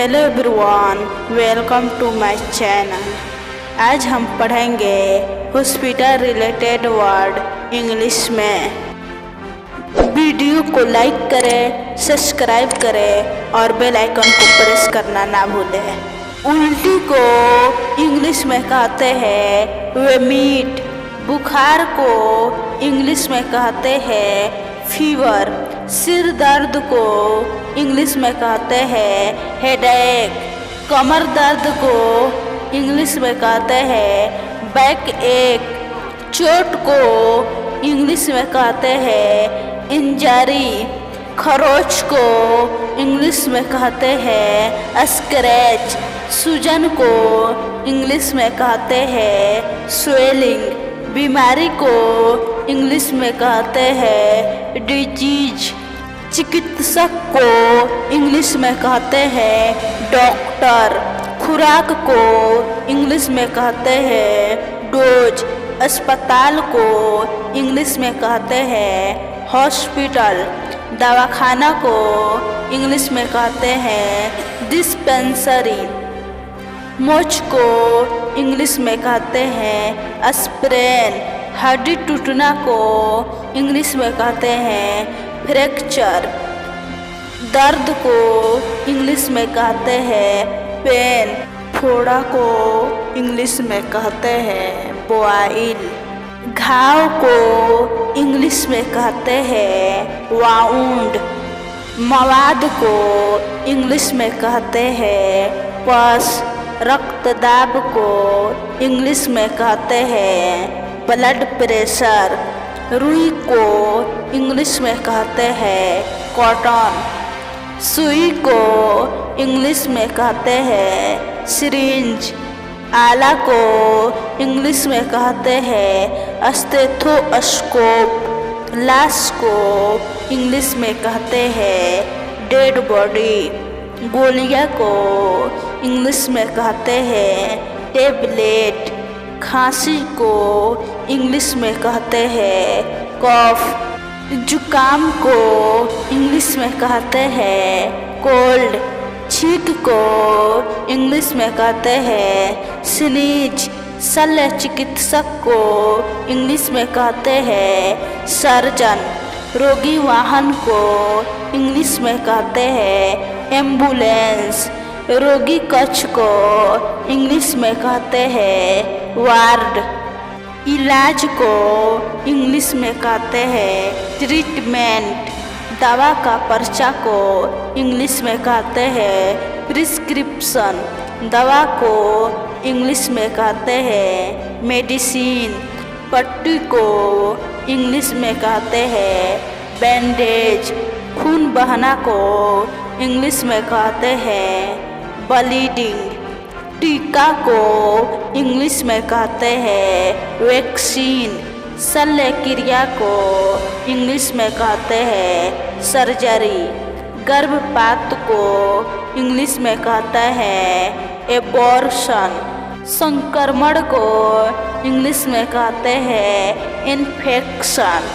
Hello everyone, welcome to my channel. आज हम पढ़ेंगे हॉस्पिटल रिलेटेड वर्ड इंग्लिश में। वीडियो को लाइक करें, सब्सक्राइब करें और बेल आइकन को प्रेस करना ना भूलें। उल्टी को इंग्लिश में कहते हैं वोमिट। बुखार को इंग्लिश में कहते हैं फीवर। सिर दर्द को इंग्लिश में कहते हैं हेडेक। कमर दर्द को इंग्लिश में कहते हैं बैक एक। चोट को इंग्लिश में कहते हैं इंजरी। खरोच को इंग्लिश में कहते हैं स्क्रैच। सूजन को इंग्लिश में कहते हैं स्वेलिंग। बीमारी को इंग्लिश में कहते हैं डिजीज। चिकित्सक को इंग्लिश में कहते हैं डॉक्टर। खुराक को इंग्लिश में कहते हैं डोज। अस्पताल को इंग्लिश में कहते हैं हॉस्पिटल। दवाखाना को इंग्लिश में कहते हैं डिस्पेंसरी। मोच को इंग्लिश में कहते हैं स्प्रेन। हड्डी टूटना को इंग्लिश में कहते हैं फ्रैक्चर। दर्द को इंग्लिश में कहते हैं पेन। फोड़ा को इंग्लिश में कहते हैं बॉइल। घाव को इंग्लिश में कहते हैं वाउंड। मवाद को इंग्लिश में कहते हैं पस। रक्तदाब को इंग्लिश में कहते हैं ब्लड प्रेशर। रुई को इंग्लिश में कहते हैं कॉटन। सुई को इंग्लिश में कहते हैं सिरिंज। आला को इंग्लिश में कहते हैं स्टेथोस्कोप। लाश को इंग्लिश में कहते हैं डेड बॉडी। गोलियां को इंग्लिश में कहते हैं टेबलेट। खांसी को इंग्लिश में कहते हैं कफ। जुकाम को इंग्लिश में कहते हैं कोल्ड। छींक को इंग्लिश में कहते हैं स्नीज। शल्य चिकित्सक को इंग्लिश में कहते हैं सर्जन। रोगी वाहन को इंग्लिश में कहते हैं एम्बुलेंस। रोगी कक्ष को इंग्लिश में कहते हैं वार्ड। इलाज को इंग्लिश में कहते हैं ट्रीटमेंट। दवा का पर्चा को इंग्लिश में कहते हैं प्रिस्क्रिप्शन। दवा को इंग्लिश में कहते हैं मेडिसिन। पट्टी को इंग्लिश में कहते हैं बैंडेज। खून बहना को इंग्लिश में कहते हैं ब्लीडिंग। टीका को इंग्लिश में कहते हैं वैक्सीन। शल्य क्रिया को इंग्लिश में कहते हैं सर्जरी। गर्भपात को इंग्लिश में कहते हैं एबॉर्शन। संक्रमण को इंग्लिश में कहते हैं infection.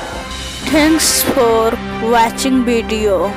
Thanks for watching video.